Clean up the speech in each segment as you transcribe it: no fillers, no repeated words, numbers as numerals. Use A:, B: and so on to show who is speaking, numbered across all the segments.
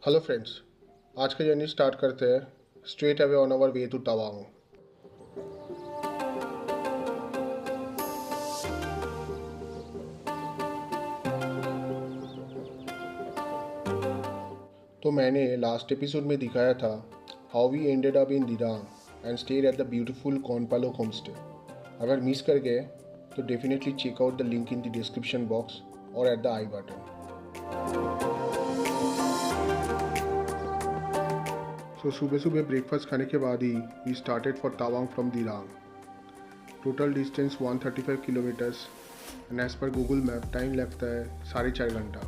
A: Hello friends, आज का journey start करते हैं straight away on our way to Tawang. तो मैंने लास्ट एपिसोड में दिखाया था how we ended up in Dirang and stayed at the beautiful Konpalo homestay. अगर मिस कर गए तो definitely check out the link in the description box और एट द आई बटन। तो सुबह सुबह ब्रेकफास्ट खाने के बाद ही we started for Tawang from Dirang. Total distance 135 kilometres and as per Google map time लगता है 4.5 घंटा।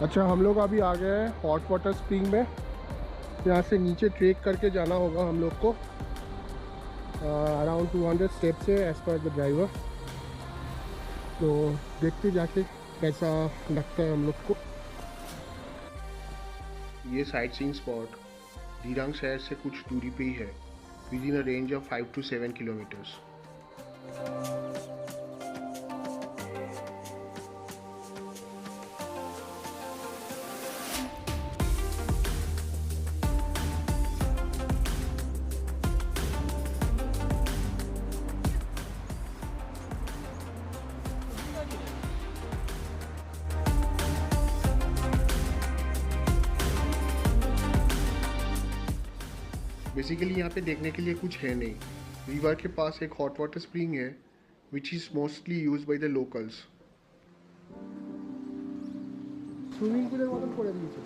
A: अच्छा, हम लोग अभी आ गए हैं हॉट वाटर स्प्रिंग में। यहाँ से नीचे ट्रेक करके जाना होगा हम लोग को। अराउंड 200 स्टेप्स है एज पर द ड्राइवर। तो देखते जाके कैसा लगता है हम लोग को। ये साइट सीइंग स्पॉट दिरांग शहर से कुछ दूरी पे ही है, with in a range of 5 to 7 kilometres. Basically यहाँ पे देखने के लिए कुछ है नहीं। रिवर के पास एक हॉट वाटर स्प्रिंग है which is mostly use by the locals. Swimming पूलेर মতন করে দিয়েছে।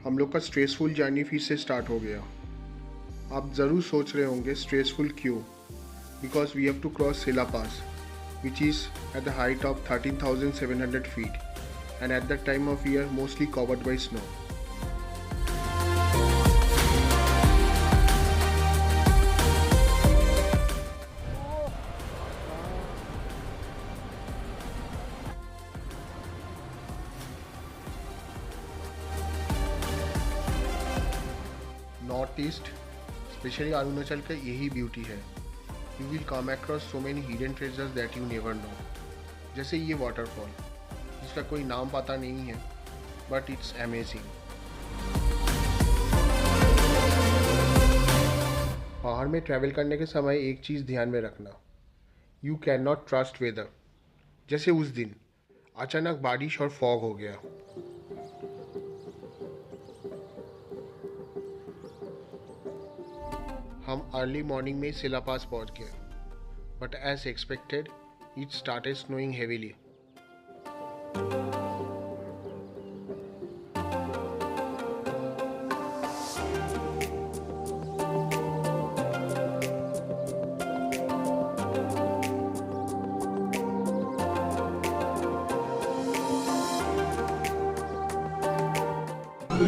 A: हम लोग का स्ट्रेसफुल जर्नी फिर से स्टार्ट हो गया। आप ज़रूर सोच रहे होंगे स्ट्रेसफुल क्यों? Because we have to cross Sela pass which is at the height of 13,700 feet and at that time of year mostly covered by snow. North east specially Arunachal का यही ब्यूटी है। You will come across so many hidden treasures that you never know. जैसे ये waterfall जिसका कोई नाम पता नहीं है, बट इट्स अमेजिंग। पहाड़ में ट्रैवल करने के समय एक चीज़ ध्यान में रखना, you can not trust weather. जैसे उस दिन अचानक बारिश और फॉग हो गया। हम अर्ली मॉर्निंग में सेला पास पहुंच गए, but as expected it started snowing heavily.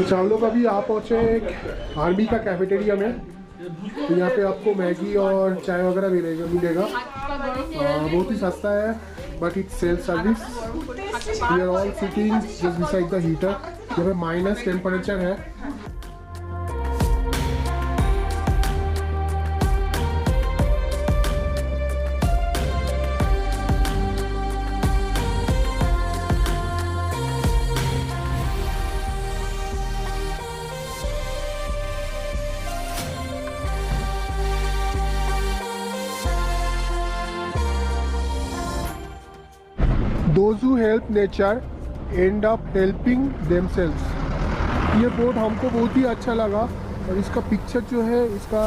A: हम लोग अभी यहाँ पहुँचे एक आर्मी का कैफेटेरिया में। तो यहाँ पे आपको मैगी और चाय वगैरह मिलेगा। बहुत ही सस्ता है, but it's self service. We are all sitting just beside the heater. यहाँ पे माइनस टेम्परेचर है। Those who help nature end up helping themselves। ये बोर्ड हमको बहुत ही अच्छा लगा और इसका पिक्चर जो है इसका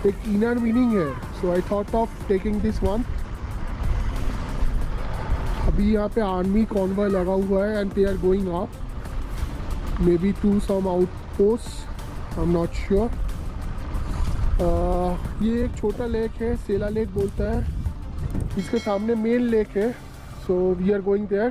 A: एक इनर मीनिंग है। So I thought of taking this one. अभी यहाँ पे आर्मी कॉन्वॉय लगा हुआ है and they are going up maybe to some outpost, I am not sure. ये एक छोटा लेक है, सेला लेक बोलता है। इसके सामने मेन लेक है। So we are going there.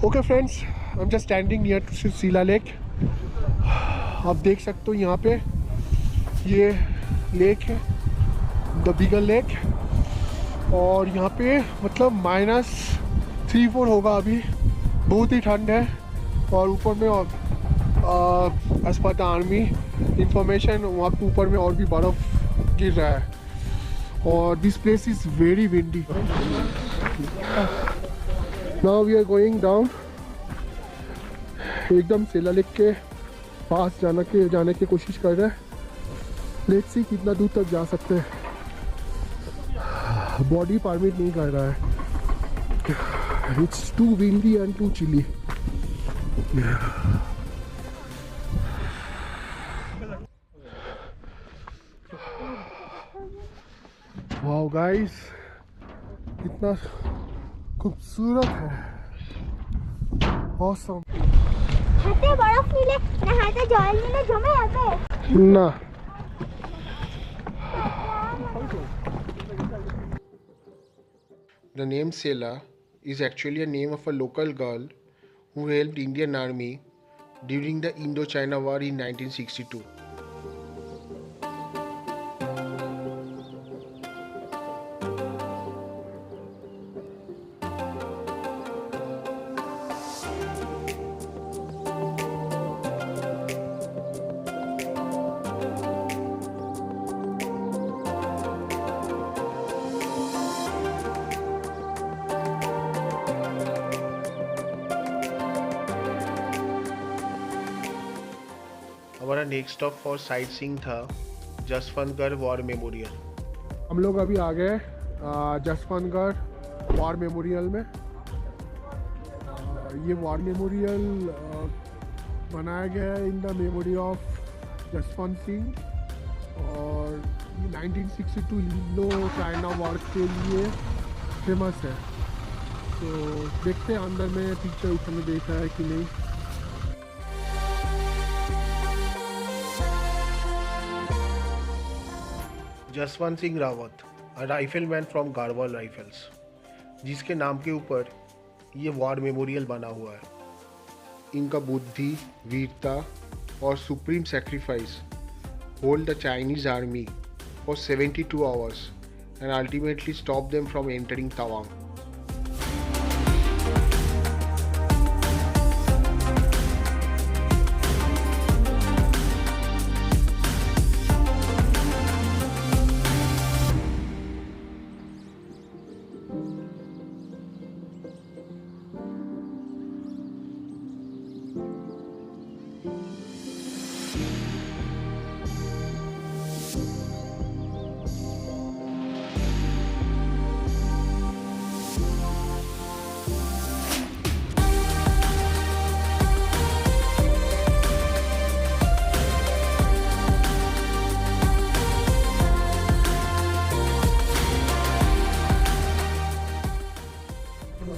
A: Okay friends, I'm just standing near to Sila Lake. आप देख सकते हो यहाँ पे ये लेक है द बिगर लेक। और यहाँ पे मतलब -3-4 होगा अभी, बहुत ही ठंड है। और ऊपर में as per the army information वहाँ पे ऊपर में और भी बर्फ़ गिर रहा है। और this place is very windy. Now we are going down, एकदम सेला लेक के पास जाने की कोशिश कर रहे हैं। लेट्स सी कितना दूर तक जा सकते हैं। बॉडी परमिट नहीं कर रहा है, it's too windy and too chilly. Wow guys, कितना खूबसूरत है, ऑसम।
B: हाथे बर्फ नीले नहाते जल नीले जमे आते
A: ना। The name Sela is actually a name of a local girl who helped Indian Army during the Indo-China War in 1962. हमारा next stop for sight seeing था जसवंतगढ़ वॉर मेमोरियल। हम लोग अभी आ गए जसवंतगढ़ वॉर मेमोरियल में। ये वॉर मेमोरियल बनाया गया है in the memory of Jaswant Singh, और 1962 इंडो चाइना वॉर के लिए फेमस है। तो देखते हैं अंदर में पिक्चर उसमें देखा है कि नहीं। जसवंत सिंह रावत, अ राइफलमैन फ्रॉम गारवाल राइफल्स, जिसके नाम के ऊपर ये वॉर मेमोरियल बना हुआ है। इनका बुद्धि, वीरता और supreme sacrifice hold the Chinese army for 72 hours and ultimately stop them from entering Tawang.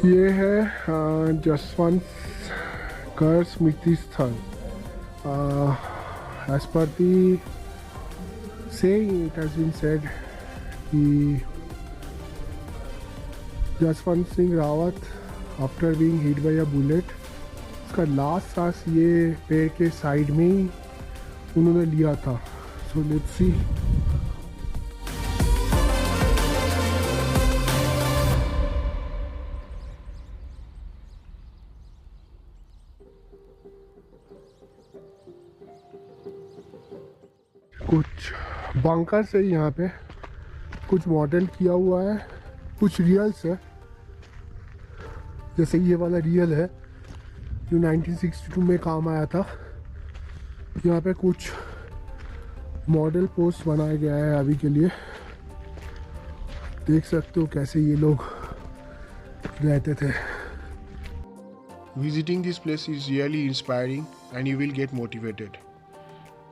A: ये है जसवंतगढ़ स्मृति स्थल। As per the saying it has been said कि Jaswant Singh Rawat after being hit by a bullet, उसका लास्ट सांस ये पेड़ के साइड में ही उन्होंने लिया था। So let's see. कुछ बंकर से यहाँ पे कुछ मॉडल किया हुआ है, कुछ रियल्स है। जैसे ये वाला रियल है जो 1962 में काम आया था। यहाँ पे कुछ मॉडल पोस्ट बनाया गया है अभी के लिए। देख सकते हो कैसे ये लोग रहते थे। Visiting this place is really inspiring and you will get motivated.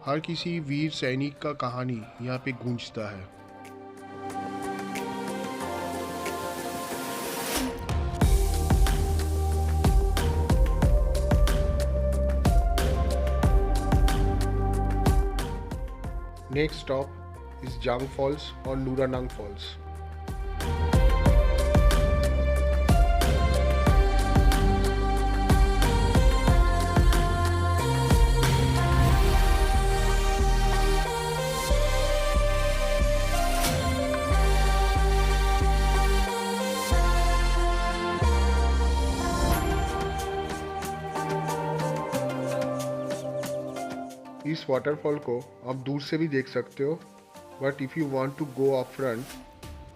A: हर किसी वीर सैनिक का कहानी यहाँ पे गूंजता है। Next stop is Jang falls और नूरानांग फॉल्स। इस वाटरफॉल को आप दूर से भी देख सकते हो, but if you want to go up front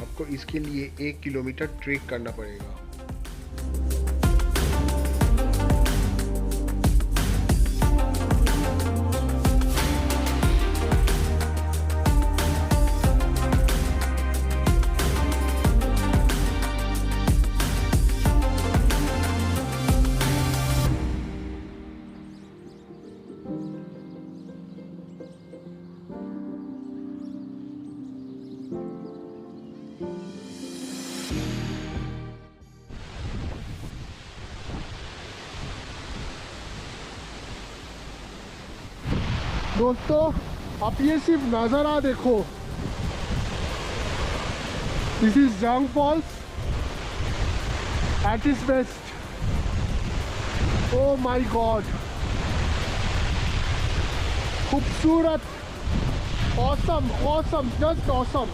A: आपको इसके लिए 1 किलोमीटर ट्रेक करना पड़ेगा। दोस्तों आप ये सिर्फ नज़ारा देखो। This is Jang falls at its best. Oh my God, खूबसूरत, awesome awesome, just awesome.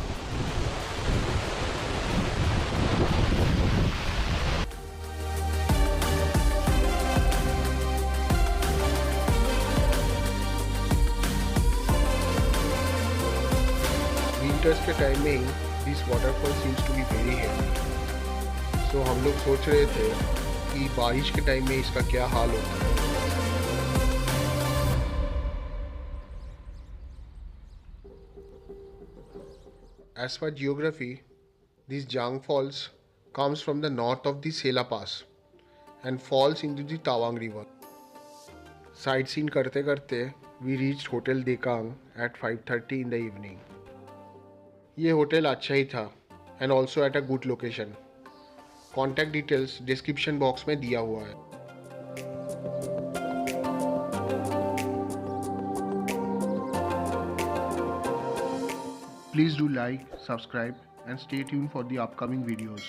A: Winters के टाइम में this waterfall seems to be very heavy. So हम लोग सोच रहे थे कि बारिश के टाइम में इसका क्या हाल होता है। As per geography, this Jang Falls comes from the north of the Sela Pass and falls into the Tawang River. Sightseeing करते करते we reached Hotel Dekang at 5:30 in the evening. ये होटल अच्छा ही था and also at a good location. Contact details description box में दिया हुआ है। Please do like, subscribe and stay tuned for the upcoming videos.